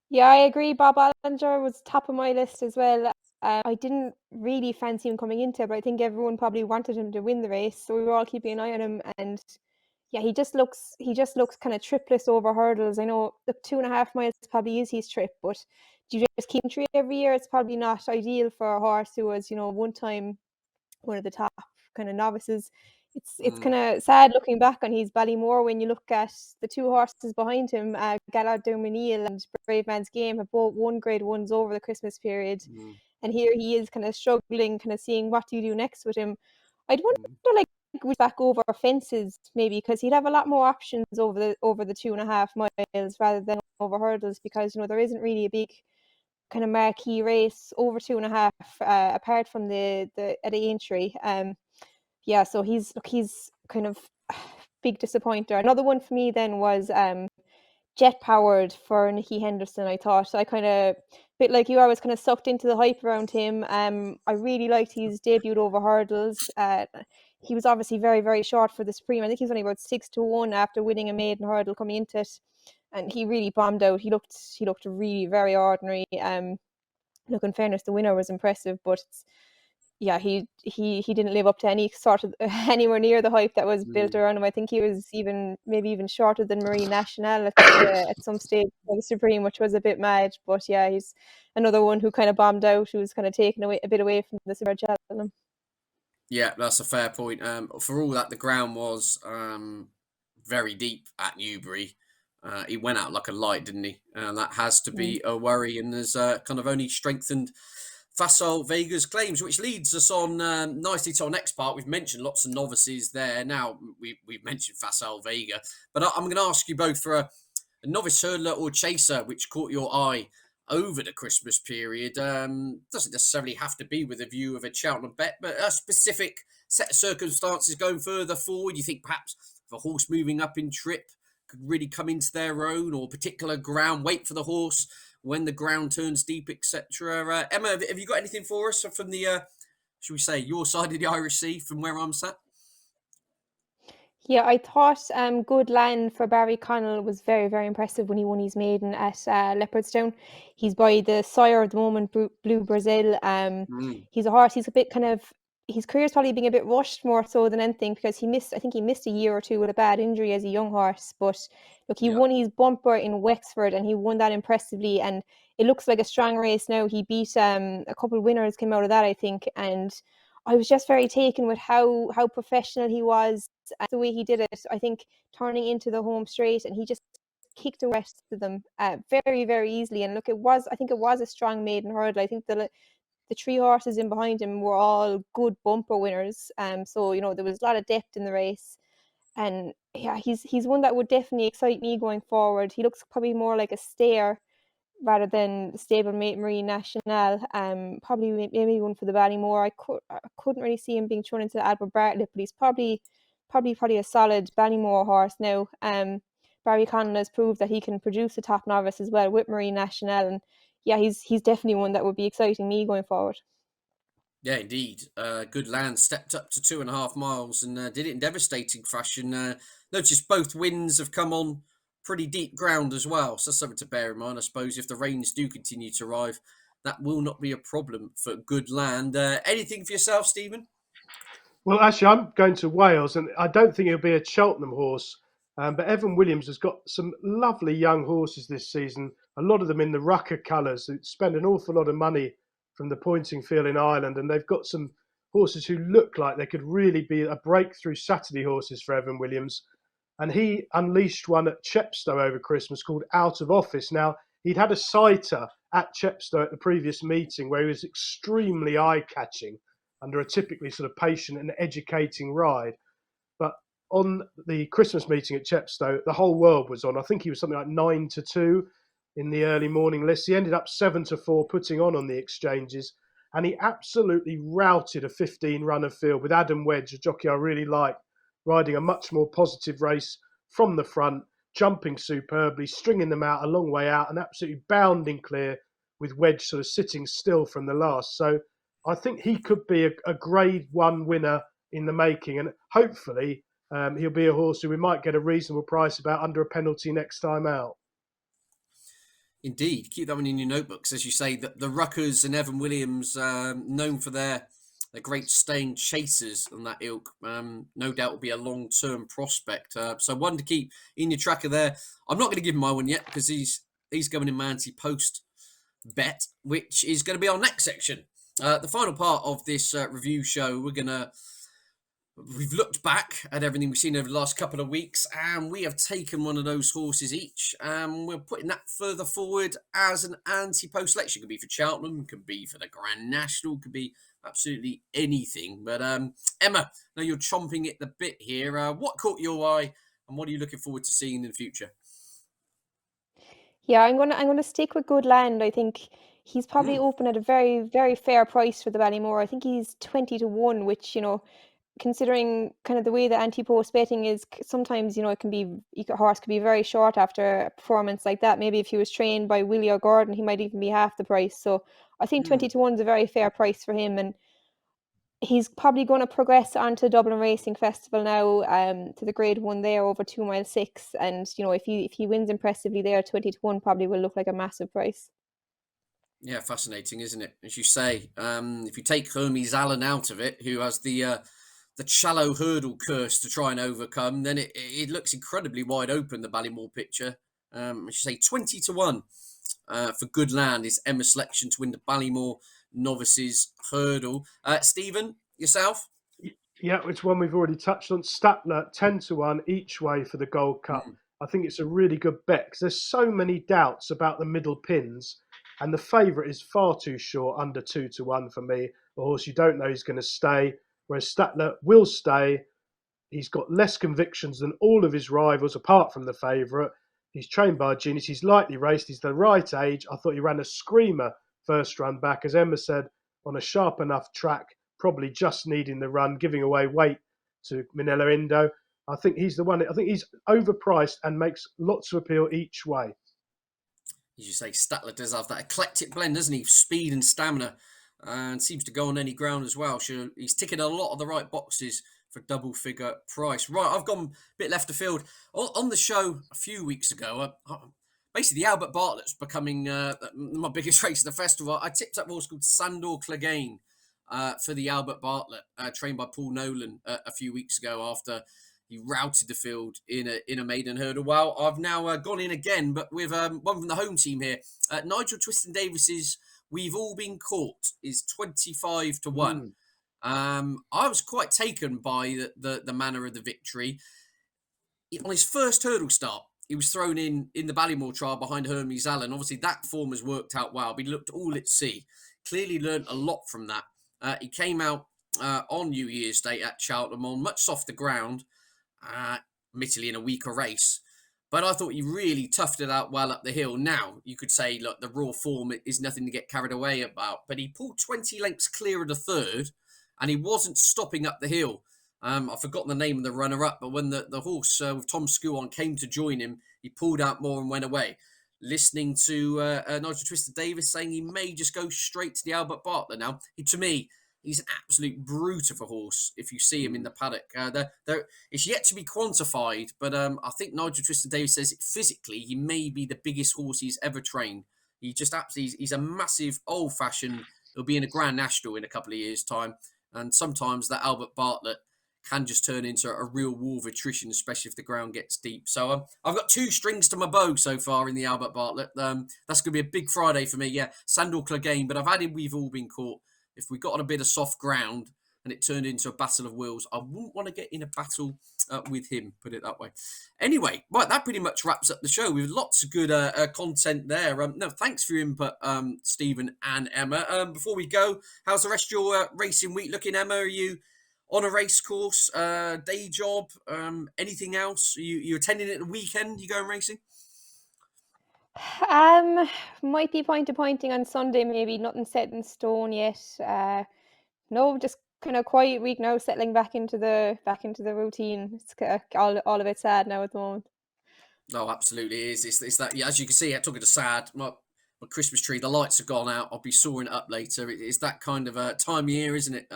Yeah, I agree. Bob Allinger was top of my list as well. I didn't really fancy him coming into it, but I think everyone probably wanted him to win the race, so we were all keeping an eye on him. And yeah, he just looks kind of tripless over hurdles. I know the 2.5 miles probably is his trip, but do you just keep him tree every year? It's probably not ideal for a horse who was, one time one of the top kind of novices. It's Mm, kind of sad looking back on his Ballymore when you look at the two horses behind him, Gallard Dominil and Brave Man's Game, have both won Grade Ones over the Christmas period, mm, and here he is kind of struggling, kind of seeing what do you do next with him. I'd wonder mm, like goes back over fences maybe because he'd have a lot more options over the 2.5 miles rather than over hurdles because there isn't really a big kind of marquee race over 2.5 apart from the at Aintree. Yeah, so he's kind of big disappointer. Another one for me then was jet powered for Nicky Henderson. I thought so. I kind of bit like you. I was kind of sucked into the hype around him. I really liked his debut over hurdles. He was obviously very very short for the Supreme. I think he was only about 6-1 after winning a maiden hurdle coming into it, and he really bombed out. He looked really very ordinary. Look, in fairness, the winner was impressive, but yeah, he didn't live up to any sort of anywhere near the hype that was built mm. around him. I think he was maybe even shorter than Marie National at some stage for the Supreme, which was a bit mad. But yeah, he's another one who kind of bombed out, who was kind of taken away a bit away from the Super Cheltenham. Yeah, that's a fair point. For all that, the ground was very deep at Newbury. He went out like a light, didn't he? And that has to Mm. be a worry, and has kind of only strengthened Facile Vega's claims, which leads us on nicely to our next part. We've mentioned lots of novices there. Now we've mentioned Facile Vega, but I'm going to ask you both for a novice hurdler or chaser which caught your eye over the Christmas period. Doesn't necessarily have to be with a view of a Cheltenham bet, but a specific set of circumstances going further forward. You think perhaps if a horse moving up in trip could really come into their own, or particular ground, wait for the horse when the ground turns deep, etc. Emma, have you got anything for us from the, should we say, your side of the Irish Sea from where I'm sat? Yeah, I thought Good Land for Barry Connell was very, very impressive when he won his maiden at Leopardstown. He's by the sire at the moment, Blue Brazil. Mm, He's a horse. He's a bit kind of his career's probably being a bit rushed more so than anything because I think he missed a year or two with a bad injury as a young horse. But look, he yeah. won his bumper in Wexford and he won that impressively. And it looks like a strong race now. He beat a couple of winners came out of that, I think. And I was just very taken with how professional he was, the way he did it. I think turning into the home straight, and he just kicked the rest of them very very easily. And look, I think it was a strong maiden hurdle. I think the three horses in behind him were all good bumper winners. So there was a lot of depth in the race, and yeah, he's one that would definitely excite me going forward. He looks probably more like a stayer rather than stablemate Marie National. Probably maybe one for the Ballymore. I couldn't really see him being thrown into the Albert Bartlett, but he's probably a solid Ballymore horse now. Barry Conlon has proved that he can produce a top novice as well with Marie National, and yeah, he's definitely one that would be exciting me going forward. Yeah, indeed. Good Land stepped up to 2.5 miles and did it in devastating fashion. Notice both wins have come on pretty deep ground as well. So that's something to bear in mind. I suppose if the rains do continue to arrive, that will not be a problem for Good Land. Anything for yourself, Stephen? Well, actually, I'm going to Wales, and I don't think it'll be a Cheltenham horse. But Evan Williams has got some lovely young horses this season. A lot of them in the rucker colours. Who spend an awful lot of money from the pointing field in Ireland, and they've got some horses who look like they could really be a breakthrough Saturday horses for Evan Williams. And he unleashed one at Chepstow over Christmas called Out of Office. Now he'd had a sighter at Chepstow at the previous meeting where he was extremely eye-catching under a typically sort of patient and educating ride. But on the Christmas meeting at Chepstow, the whole world was on. I think he was something like 9-2 in the early morning list. He ended up 7-4 putting on the exchanges, and he absolutely routed a 15-runner field with Adam Wedge, a jockey I really like, riding a much more positive race from the front, jumping superbly, stringing them out a long way out, and absolutely bounding clear with Wedge sort of sitting still from the last. So I think he could be a Grade 1 winner in the making, and hopefully he'll be a horse who we might get a reasonable price about under a penalty next time out. Indeed, keep that one in your notebooks. As you say, the Ruckers and Evan Williams, known for their great staying chasers on that ilk, no doubt will be a long-term prospect. So one to keep in your tracker there. I'm not going to give him my one yet because he's going in my anti-post bet, which is going to be our next section. The final part of this review show, we've looked back at everything we've seen over the last couple of weeks, and we have taken one of those horses each, and we're putting that further forward as an anti-post selection. It could be for Cheltenham, could be for the Grand National, could be absolutely anything. But Emma, now you're chomping at the bit here. What caught your eye, and what are you looking forward to seeing in the future? Yeah, I'm gonna stick with Good Land. I think he's probably open at a very, very fair price for the Ballymore. I think he's 20-1, which, considering kind of the way the anti-post betting is, sometimes, it can be, a horse could be very short after a performance like that. Maybe if he was trained by Willie or Gordon, he might even be half the price. So I think 20-1 is a very fair price for him, and he's probably going to progress onto Dublin Racing Festival now, to the Grade 1 there over 2 mile 6. And, if he wins impressively there, 20-1 probably will look like a massive price. Yeah, fascinating, isn't it? As you say, if you take Hermes Allen out of it, who has the shallow hurdle curse to try and overcome, then it looks incredibly wide open, the Ballymore picture. As you say, 20-1 for Good Land is Emma's selection to win the Ballymore Novices hurdle. Stephen, yourself? Yeah, which one we've already touched on. Statler, 10-1 each way for the Gold Cup. I think it's a really good bet because there's so many doubts about the middle pins, and the favourite is far too short, under 2-1 for me. A horse you don't know he's going to stay, whereas Statler will stay. He's got less convictions than all of his rivals, apart from the favourite. He's trained by a genius. He's lightly raced. He's the right age. I thought he ran a screamer first run back, as Emma said, on a sharp enough track, probably just needing the run, giving away weight to Minella Indo. I think he's the one. I think he's overpriced and makes lots of appeal each way. As you say, Statler does have that eclectic blend, doesn't he? Speed and stamina, and seems to go on any ground as well. So he's ticking a lot of the right boxes for double figure price. Right, I've gone a bit left of field. On the show a few weeks ago, basically the Albert Bartlett's becoming my biggest race of the festival. I tipped up a horse called Sandor Clegane for the Albert Bartlett, trained by Paul Nolan a few weeks ago after he routed the field in a maiden hurdle. Well, I've now gone in again, but with one from the home team here. Nigel Twiston-Davis's We've All Been Caught is 25-1. I was quite taken by the manner of the victory. On his first hurdle start, he was thrown in the Ballymore trial behind Hermes Allen. Obviously, that form has worked out well, but he looked all at sea. Clearly learnt a lot from that. He came out on New Year's Day at Cheltenham on much softer ground, admittedly in a weaker race. But I thought he really toughed it out well up the hill. Now, you could say, look, the raw form is nothing to get carried away about. But he pulled 20 lengths clear of the third, and he wasn't stopping up the hill. I've forgotten the name of the runner-up, but when the horse with Tom Scuon came to join him, he pulled out more and went away. Listening to Nigel Twiston-Davis saying he may just go straight to the Albert Bartlett now. To me, he's an absolute brute of a horse if you see him in the paddock. It's yet to be quantified, but I think Nigel Twiston-Davis says physically he may be the biggest horse he's ever trained. He just absolutely, he's a massive old-fashioned, he'll be in a Grand National in a couple of years' time. And sometimes that Albert Bartlett can just turn into a real war of attrition, especially if the ground gets deep. So I've got 2 strings to my bow so far in the Albert Bartlett. That's going to be a big Friday for me. Yeah, Sandor Clegane, but I've added We've All Been Caught. If we got on a bit of soft ground, and it turned into a battle of wills. I wouldn't want to get in a battle with him, put it that way. Anyway, right, that pretty much wraps up the show. We've lots of good content there. No, thanks for your input, Stephen and Emma. Before we go, how's the rest of your racing week looking, Emma? Are you on a race course, day job, anything else? You attending it the weekend? You going racing? Might be pointing on Sunday, maybe. Nothing set in stone yet. No, just kind of quiet week now, settling back into the routine. It's all a bit sad now at the moment. No, absolutely it is. It's that, yeah, as you can see, talking to sad, my Christmas tree, the lights have gone out. I'll be sawing it up later. It's that kind of time of year, isn't it?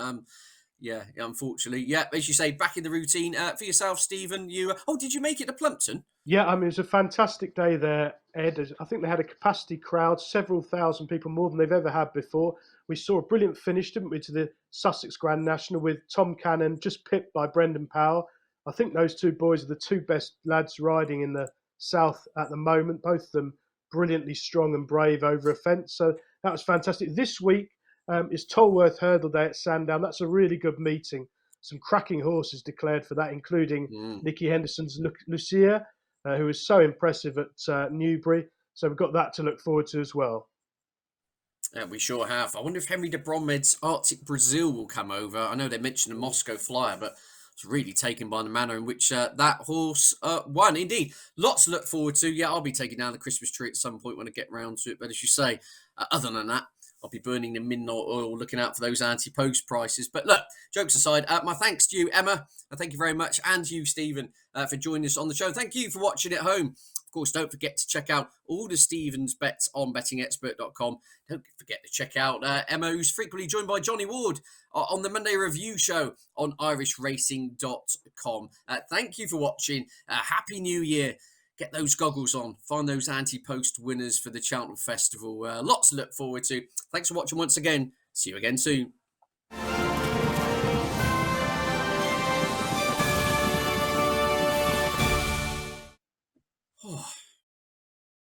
Yeah, unfortunately. Yeah, as you say, back in the routine. For yourself, Stephen, did you make it to Plumpton? Yeah, I mean, it was a fantastic day there, Ed. I think they had a capacity crowd, several thousand people, more than they've ever had before. We saw a brilliant finish, didn't we, to the Sussex Grand National with Tom Cannon just pipped by Brendan Powell. I think those two boys are the two best lads riding in the South at the moment, both of them brilliantly strong and brave over a fence. So that was fantastic. This week is Tolworth Hurdle Day at Sandown. That's a really good meeting. Some cracking horses declared for that, including Nicky Henderson's Lucia, who was so impressive at Newbury. So we've got that to look forward to as well. Yeah, we sure have. I wonder if Henry de Bromhead's Arctic Brazil will come over. I know they mentioned the Moscow Flyer, but it's really taken by the manner in which that horse won. Indeed, lots to look forward to. Yeah, I'll be taking down the Christmas tree at some point when I get round to it. But as you say, other than that, I'll be burning the midnight oil, looking out for those anti-post prices. But look, jokes aside, my thanks to you, Emma. Thank you very much. And you, Stephen, for joining us on the show. Thank you for watching at home. Of course, don't forget to check out all the Stephen's bets on bettingexpert.com. Don't forget to check out Emma, who's frequently joined by Johnny Ward on the Monday Review Show on irishracing.com. Thank you for watching. Happy New Year. Get those goggles on. Find those anti-post winners for the Cheltenham Festival. Lots to look forward to. Thanks for watching once again. See you again soon. Oh.